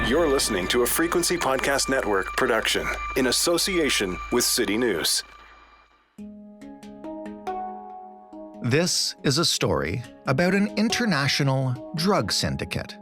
You're listening to a Frequency Podcast Network production in association with City News. This is a story about an international drug syndicate.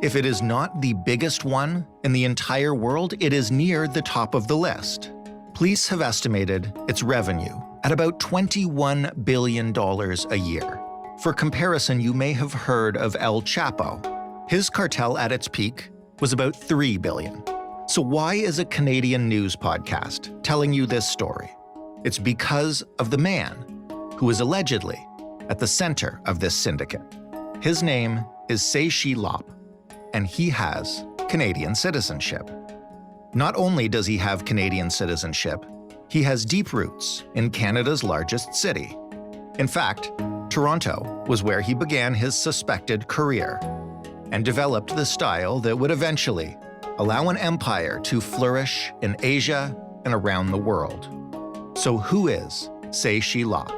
If it is not the biggest one in the entire world, it is near the top of the list. Police have estimated its revenue at about $21 billion a year. For comparison, you may have heard of El Chapo. His cartel at its peak was about $3 billion. So why is a Canadian news podcast telling you this story? It's because of the man who is allegedly at the center of this syndicate. His name is Tse Chi Lop, and he has Canadian citizenship. Not only does he have Canadian citizenship, he has deep roots in Canada's largest city. In fact, Toronto was where he began his suspected career and developed the style that would eventually allow an empire to flourish in Asia and around the world. So who is Tse Chi Lop?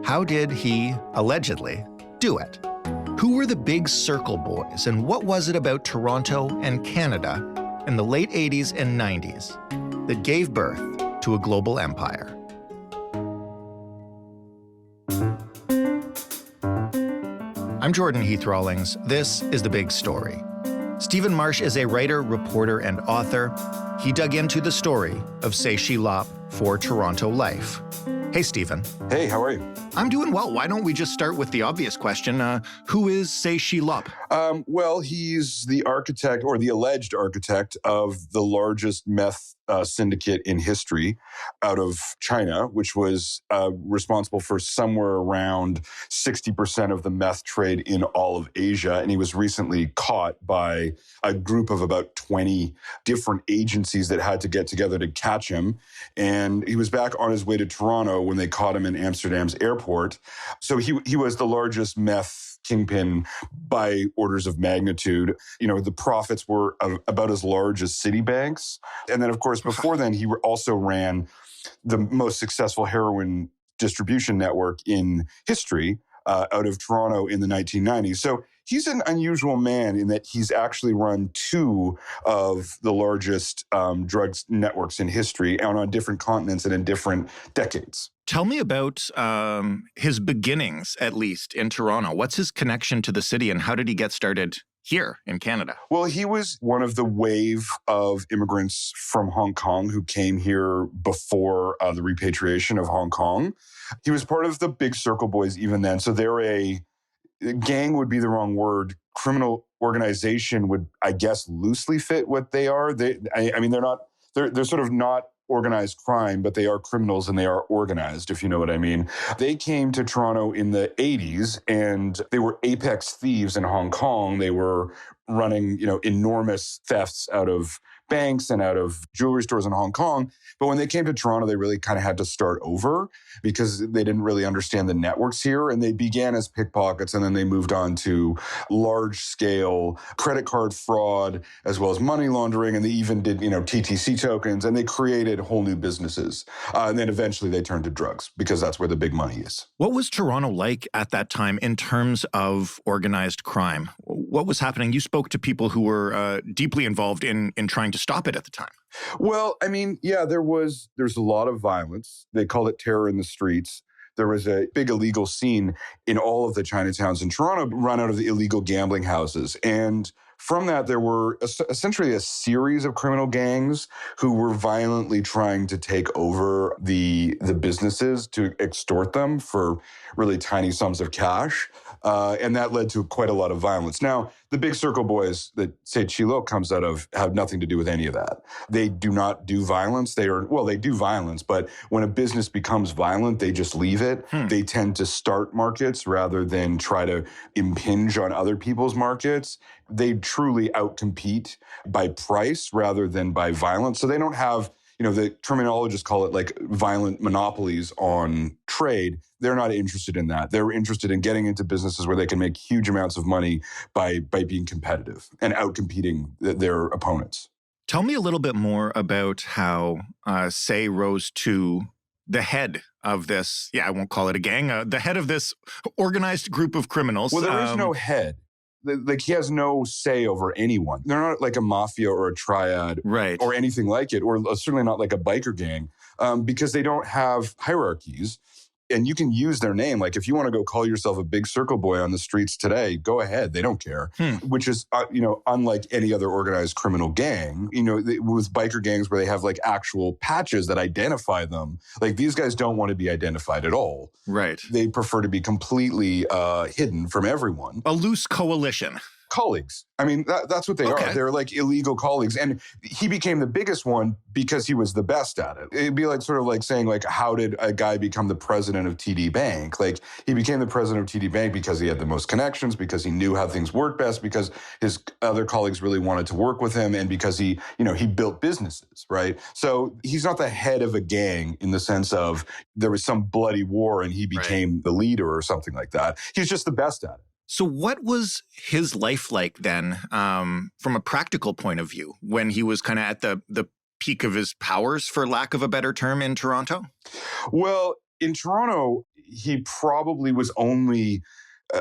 How did he, allegedly, do it? Who were the big circle boys, and what was it about Toronto and Canada in the late 80s and 90s that gave birth to a global empire? I'm Jordan Heath Rawlings. This is The Big Story. Stephen Marsh is a writer, reporter, and author. He dug into the story of Tse Chi Lop for Toronto Life. Hey, Stephen. Hey, how are you? I'm doing well. Why don't we just start with the obvious question? Who is Tse Chi Lop? Well, he's the architect or the alleged architect of the largest meth syndicate in history out of China, which was responsible for somewhere around 60% of the meth trade in all of Asia. And he was recently caught by a group of about 20 different agencies that had to get together to catch him. And he was back on his way to Toronto when they caught him in Amsterdam's airport. So he was the largest meth kingpin by orders of magnitude. You know, the profits were about as large as Citibank's. And then, of course, before then, he also ran the most successful heroin distribution network in history out of Toronto in the 1990s. So he's an unusual man in that he's actually run two of the largest drugs networks in history and on different continents and in different decades. Tell me about his beginnings, at least, in Toronto. What's his connection to the city, and how did he get started here in Canada? Well, he was one of the wave of immigrants from Hong Kong who came here before the repatriation of Hong Kong. He was part of the Big Circle Boys even then. So they're a gang would be the wrong word. Criminal organization would, I guess, loosely fit what they are. They're sort of not organized crime, but they are criminals and they are organized, if you know what I mean. They came to Toronto in the 80s and they were apex thieves in Hong Kong. They were running, enormous thefts out of banks and out of jewelry stores in Hong Kong. But when they came to Toronto, they really kind of had to start over because they didn't really understand the networks here. And they began as pickpockets, and then they moved on to large-scale credit card fraud, as well as money laundering. And they even did, TTC tokens, and they created whole new businesses. And then eventually they turned to drugs because that's where the big money is. What was Toronto like at that time in terms of organized crime? What was happening? You spoke to people who were deeply involved in trying to stop it at the time. Well, there's a lot of violence. They called it terror in the streets. There was a big illegal scene in all of the Chinatowns in Toronto run out of the illegal gambling houses. And from that, there were essentially a series of criminal gangs who were violently trying to take over the businesses to extort them for really tiny sums of cash. And that led to quite a lot of violence. Now, the Big Circle Boys that Tse Chi Lop comes out of have nothing to do with any of that. They do not do violence. They do violence, but when a business becomes violent, they just leave it. They tend to start markets rather than try to impinge on other people's markets. They truly outcompete by price rather than by violence. So they don't have, the terminologists call it like violent monopolies on trade. They're not interested in that. They're interested in getting into businesses where they can make huge amounts of money by being competitive and outcompeting their opponents. Tell me a little bit more about how Tse rose to the head of this, I won't call it a gang, the head of this organized group of criminals. Well, there is no head. like he has no say over anyone. They're not like a mafia or a triad Right. or anything like it, or certainly not like a biker gang, because they don't have hierarchies. And you can use their name. Like if you want to go call yourself a big circle boy on the streets today, go ahead. They don't care, which is, unlike any other organized criminal gang, with biker gangs where they have like actual patches that identify them. Like these guys don't want to be identified at all. Right. They prefer to be completely hidden from everyone. A loose coalition. Colleagues. I mean, that's what they are. They're like illegal colleagues. And he became the biggest one because he was the best at it. It'd be like sort of like saying, like, how did a guy become the president of TD Bank? Like, he became the president of TD Bank because he had the most connections, because he knew how things worked best, because his other colleagues really wanted to work with him, and because he built businesses, right? So he's not the head of a gang in the sense of there was some bloody war and he became the leader or something like that. He's just the best at it. So what was his life like then, from a practical point of view, when he was kind of at the peak of his powers, for lack of a better term, in Toronto? Well, in Toronto, he probably was only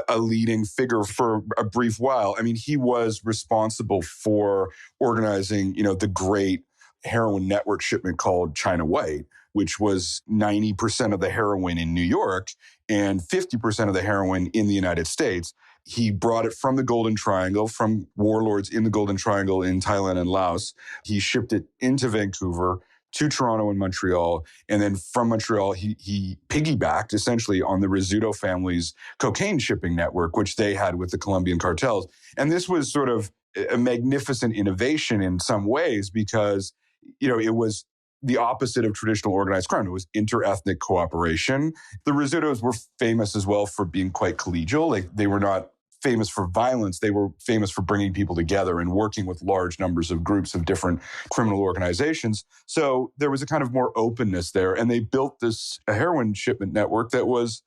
a leading figure for a brief while. I mean, he was responsible for organizing, the great heroin network shipment called China White, which was 90% of the heroin in New York and 50% of the heroin in the United States. He brought it from the Golden Triangle, from warlords in the Golden Triangle in Thailand and Laos. He shipped it into Vancouver, to Toronto and Montreal. And then from Montreal, he piggybacked essentially on the Rizzuto family's cocaine shipping network, which they had with the Colombian cartels. And this was sort of a magnificent innovation in some ways because, it was the opposite of traditional organized crime. It was inter-ethnic cooperation. The Rizzutos were famous as well for being quite collegial. Like they were not famous for violence. They were famous for bringing people together and working with large numbers of groups of different criminal organizations. So there was a kind of more openness there. And they built this heroin shipment network that was,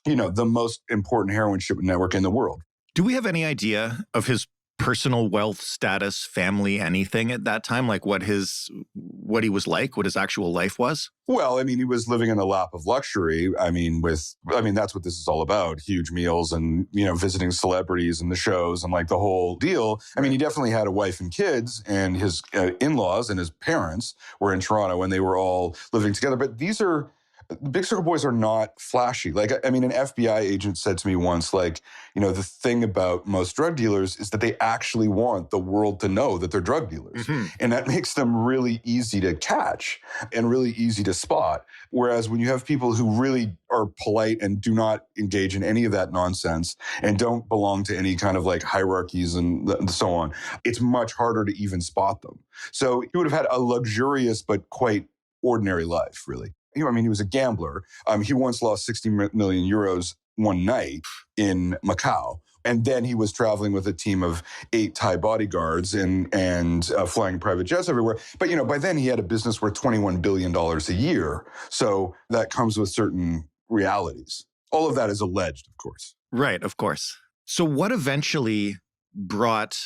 the most important heroin shipment network in the world. Do we have any idea of his personal wealth, status, family, anything at that time? Like what he was like, what his actual life was? Well, I mean, he was living in the lap of luxury. I mean, that's what this is all about. Huge meals and, visiting celebrities and the shows and like the whole deal. I mean, he definitely had a wife and kids, and his in-laws and his parents were in Toronto and they were all living together. But the Big Circle Boys are not flashy. Like, I mean, an FBI agent said to me once, like, the thing about most drug dealers is that they actually want the world to know that they're drug dealers. Mm-hmm. And that makes them really easy to catch and really easy to spot. Whereas when you have people who really are polite and do not engage in any of that nonsense and don't belong to any kind of like hierarchies and so on, it's much harder to even spot them. So he would have had a luxurious but quite ordinary life, really. He was a gambler. He once lost 60 million euros one night in Macau. And then he was traveling with a team of 8 Thai bodyguards and flying private jets everywhere. But, by then he had a business worth $21 billion a year. So that comes with certain realities. All of that is alleged, of course. Right, of course. So what eventually brought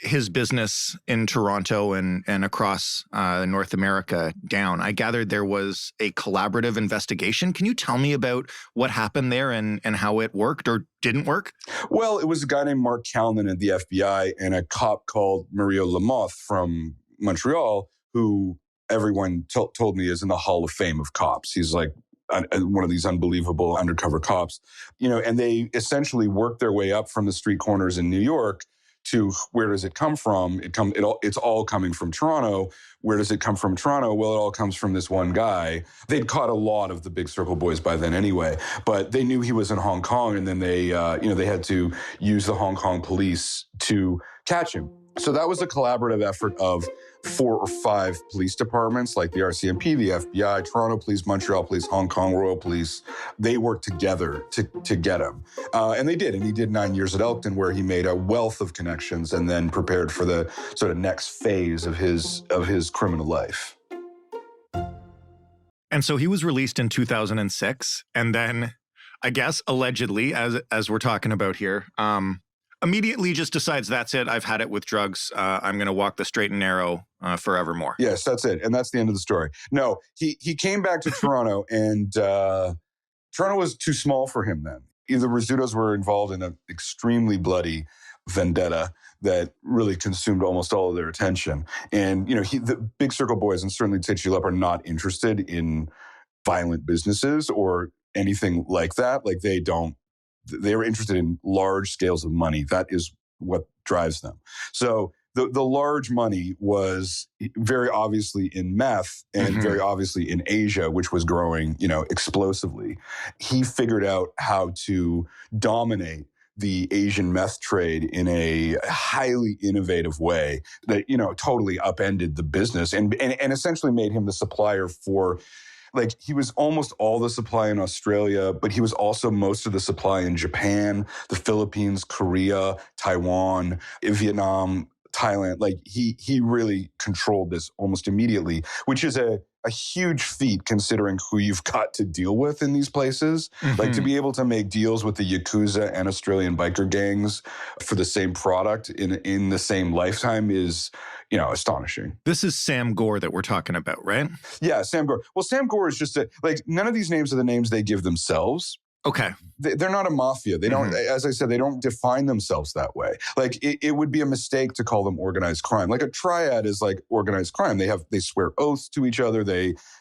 his business in Toronto and across North America down? I gathered there was a collaborative investigation. Can you tell me about what happened there and how it worked or didn't work? Well, it was a guy named Mark Calnan at the FBI and a cop called Mario Lamoth from Montreal, who everyone told me is in the Hall of Fame of cops. He's like one of these unbelievable undercover cops, and they essentially worked their way up from the street corners in New York to where does it come from? It's all coming from Toronto. Where does it come from Toronto? Well, it all comes from this one guy. They'd caught a lot of the Big Circle Boys by then anyway, but they knew he was in Hong Kong, and then they had to use the Hong Kong police to catch him. So that was a collaborative effort of 4 or 5 police departments like the RCMP, the FBI, Toronto Police, Montreal Police, Hong Kong Royal Police. They worked together to get him. And they did. And he did 9 years at Elkton, where he made a wealth of connections and then prepared for the sort of next phase of his criminal life. And so he was released in 2006. And then, I guess, allegedly, as we're talking about here, immediately just decides, that's it, I've had it with drugs. I'm going to walk the straight and narrow forevermore. Yes, that's it. And that's the end of the story. No, he came back to Toronto, and Toronto was too small for him then. the Rizzutos were involved in an extremely bloody vendetta that really consumed almost all of their attention. And, the Big Circle Boys and certainly Tse Chi Lop are not interested in violent businesses or anything like that. Like they were interested in large scales of money. That is what drives them. So the large money was very obviously in meth and very obviously in Asia, which was growing, explosively. He figured out how to dominate the Asian meth trade in a highly innovative way that, totally upended the business and essentially made him the supplier for, like, he was almost all the supply in Australia, but he was also most of the supply in Japan, the Philippines, Korea, Taiwan, Vietnam, Thailand. Like, he really controlled this almost immediately, which is a huge feat considering who you've got to deal with in these places. Like, to be able to make deals with the Yakuza and Australian biker gangs for the same product in the same lifetime is, astonishing. This is Sam Gor that we're talking about, right? Yeah, Sam Gor. Well, Sam Gor is just none of these names are the names they give themselves. Okay. They're not a mafia. They don't, as I said, they don't define themselves that way. Like, it would be a mistake to call them organized crime. Like, a triad is like organized crime. They swear oaths to each other.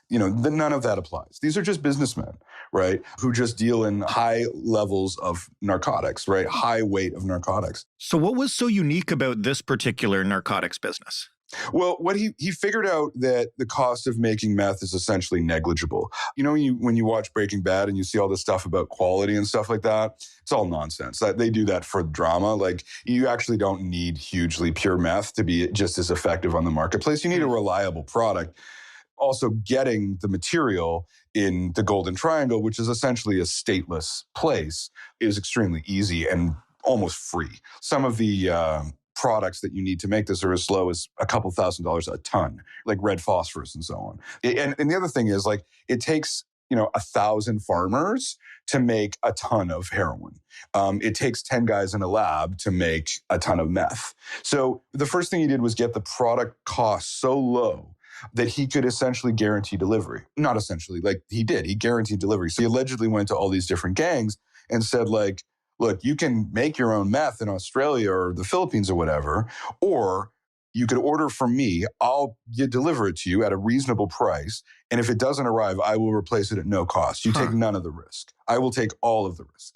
None of that applies. These are just businessmen, right? Who just deal in high levels of narcotics, right? High weight of narcotics. So what was so unique about this particular narcotics business? Well, what he figured out that the cost of making meth is essentially negligible. When you watch Breaking Bad and you see all this stuff about quality and stuff like that, it's all nonsense. They do that for drama. Like, you actually don't need hugely pure meth to be just as effective on the marketplace. You need a reliable product. Also, getting the material in the Golden Triangle, which is essentially a stateless place, is extremely easy and almost free. Some of the products that you need to make this are as low as a couple $1,000s a ton, like red phosphorus and so on. And the other thing is, like, it takes 1,000 farmers to make a ton of heroin. It takes 10 guys in a lab to make a ton of meth. So the first thing he did was get the product cost so low that he could essentially guarantee delivery. Not essentially, like, he did. He guaranteed delivery. So he allegedly went to all these different gangs and said, like, look, you can make your own meth in Australia or the Philippines or whatever, or you could order from me. I'll deliver it to you at a reasonable price. And if it doesn't arrive, I will replace it at no cost. You take none of the risk. I will take all of the risk.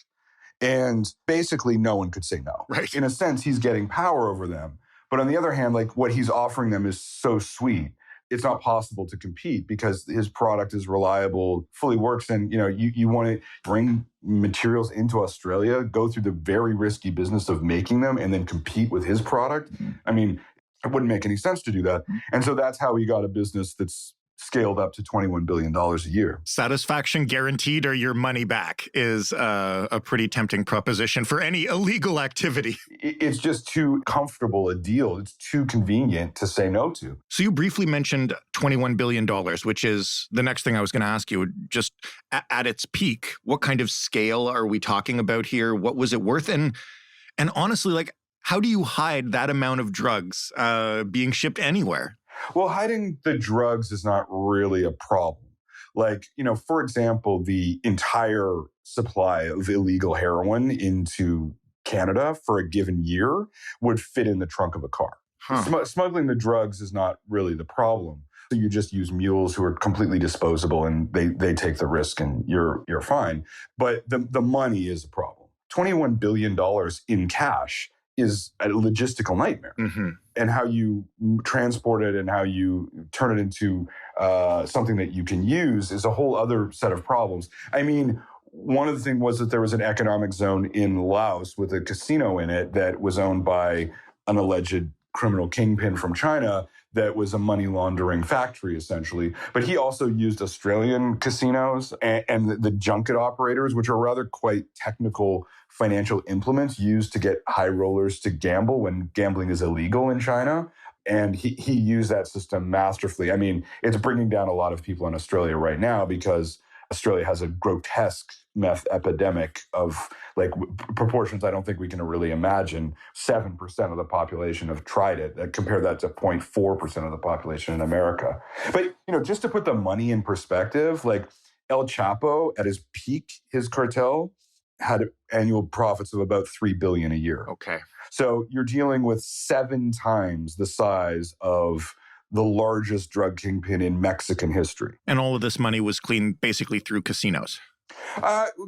And basically, no one could say no. Right. In a sense, he's getting power over them. But on the other hand, like, what he's offering them is so sweet. It's not possible to compete because his product is reliable, fully works. And, you want to bring materials into Australia, go through the very risky business of making them and then compete with his product. I mean, it wouldn't make any sense to do that. And so that's how he got a business that's scaled up to $21 billion a year. Satisfaction guaranteed or your money back is a pretty tempting proposition for any illegal activity. It's just too comfortable a deal. It's too convenient to say no to. So you briefly mentioned $21 billion, which is the next thing I was going to ask you. Just at its peak, what kind of scale are we talking about here? What was it worth? And honestly, like, how do you hide that amount of drugs being shipped anywhere? Well, hiding the drugs is not really a problem. Like, for example, the entire supply of illegal heroin into Canada for a given year would fit in the trunk of a car. Smuggling the drugs is not really the problem. So you just use mules who are completely disposable and they take the risk and you're fine. But the money is a problem. $21 billion in cash is a logistical nightmare. And how you transport it and how you turn it into something that you can use is a whole other set of problems. I mean, one of the things was that there was an economic zone in Laos with a casino in it that was owned by an alleged criminal kingpin from China that was a money laundering factory, essentially. But he also used Australian casinos and the junket operators, which are rather quite technical financial implements used to get high rollers to gamble when gambling is illegal in China. And he used that system masterfully. I mean, it's bringing down a lot of people in Australia right now because Australia has a grotesque meth epidemic of like proportions I don't think we can really imagine. 7% of the population have tried it. Compare that to 0.4% of the population in America. But, just to put the money in perspective, like El Chapo at his peak, his cartel had annual profits of about $3 billion a year. Okay. So you're dealing with 7 times the size of the largest drug kingpin in Mexican history. And all of this money was cleaned basically through casinos.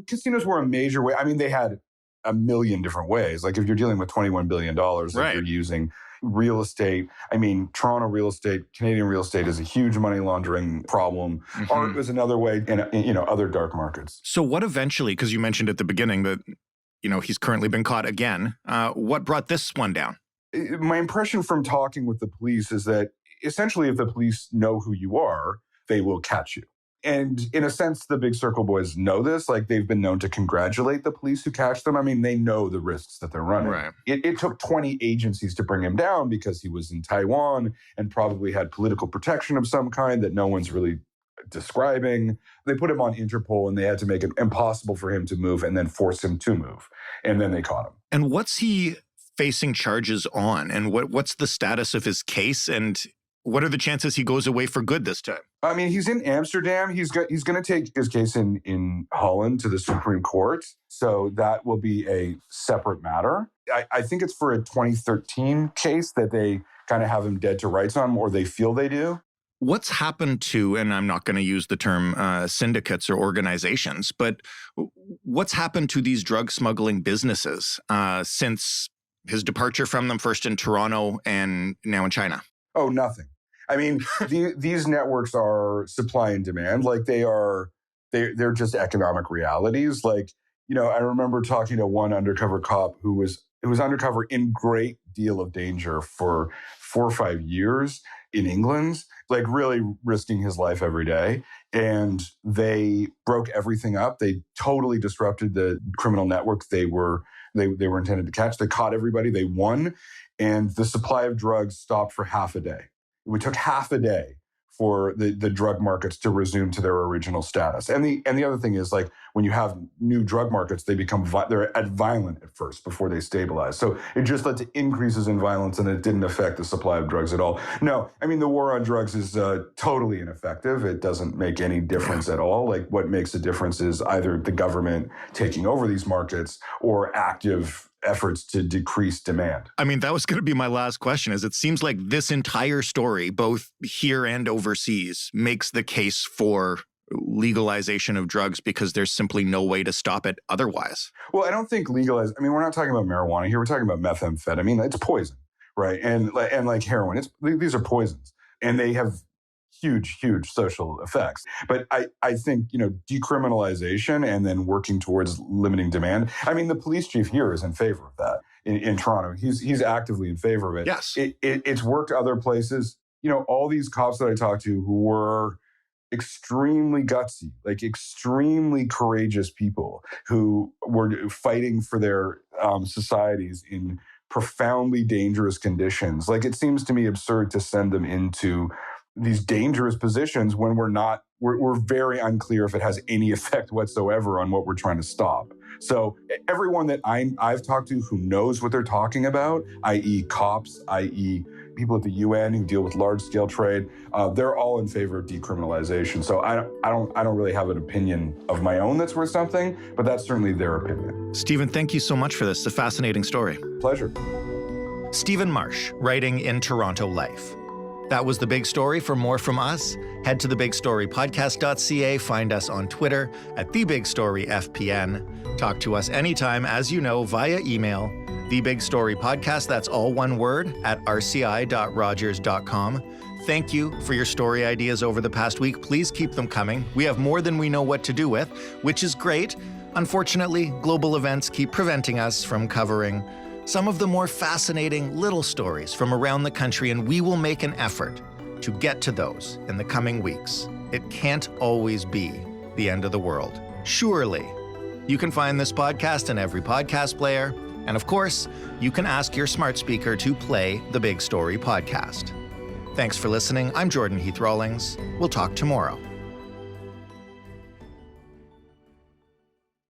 Casinos were a major way. I mean, they had a million different ways. Like if you're dealing with $21 billion, if you're using real estate, I mean, Toronto real estate, Canadian real estate is a huge money laundering problem. Art was another way, and other dark markets. So what eventually, because you mentioned at the beginning that, he's currently been caught again. What brought this one down? My impression from talking with the police is that essentially if the police know who you are, they will catch you. And in a sense, the Big Circle boys know this. Like, they've been known to congratulate the police who catch them. I mean, they know the risks that they're running. Right. It took 20 agencies to bring him down because he was in Taiwan and probably had political protection of some kind that no one's really describing. They put him on Interpol and they had to make it impossible for him to move and then force him to move. And then they caught him. And what's he facing charges on? And what's the status of his case? And what are the chances he goes away for good this time? I mean, he's in Amsterdam. He's going to take his case in Holland to the Supreme Court. So that will be a separate matter. I think it's for a 2013 case that they kind of have him dead to rights on, or they feel they do. What's happened to, and I'm not going to use the term syndicates or organizations, but what's happened to these drug smuggling businesses since his departure from them, first in Toronto and now in China? Oh, nothing. I mean, these networks are supply and demand. Like they're just economic realities. Like, I remember talking to one undercover cop who was undercover in great deal of danger for 4 or 5 years in England, like really risking his life every day. And they broke everything up. They totally disrupted the criminal networks they were intended to catch. They caught everybody. They won. And the supply of drugs stopped for half a day. It took half a day for the drug markets to resume to their original status. And the other thing is, like, when you have new drug markets, they're violent at first before they stabilize. So it just led to increases in violence, and it didn't affect the supply of drugs at all. No, I mean, the war on drugs is totally ineffective. It doesn't make any difference at all. Like, what makes a difference is either the government taking over these markets or active efforts to decrease demand. I mean, that was going to be my last question, is it seems like this entire story, both here and overseas, makes the case for legalization of drugs because there's simply no way to stop it otherwise. Well, I don't think we're not talking about marijuana here. We're talking about methamphetamine. It's poison, right? And like heroin, these are poisons. And they have huge, huge social effects. But I think, decriminalization and then working towards limiting demand. I mean, the police chief here is in favor of that in Toronto. He's actively in favor of it. Yes. It's worked other places. All these cops that I talked to who were extremely gutsy, like extremely courageous people who were fighting for their societies in profoundly dangerous conditions. Like, it seems to me absurd to send them into these dangerous positions when we're very unclear if it has any effect whatsoever on what we're trying to stop. So everyone that I've talked to who knows what they're talking about, i.e. cops, i.e. people at the UN who deal with large-scale trade, they're all in favor of decriminalization. So I don't really have an opinion of my own that's worth something, but that's certainly their opinion. Stephen, thank you so much for this. It's a fascinating story. Pleasure. Stephen Marsh, writing in Toronto Life. That was The Big Story. For more from us, head to thebigstorypodcast.ca. Find us on Twitter at TheBigStoryFPN. Talk to us anytime, as you know, via email, thebigstorypodcast, that's all one word, at rci.rogers.com. Thank you for your story ideas over the past week. Please keep them coming. We have more than we know what to do with, which is great. Unfortunately, global events keep preventing us from covering some of the more fascinating little stories from around the country, and we will make an effort to get to those in the coming weeks. It can't always be the end of the world. Surely. You can find this podcast in every podcast player, and of course, you can ask your smart speaker to play the Big Story podcast. Thanks for listening. I'm Jordan Heath Rawlings. We'll talk tomorrow.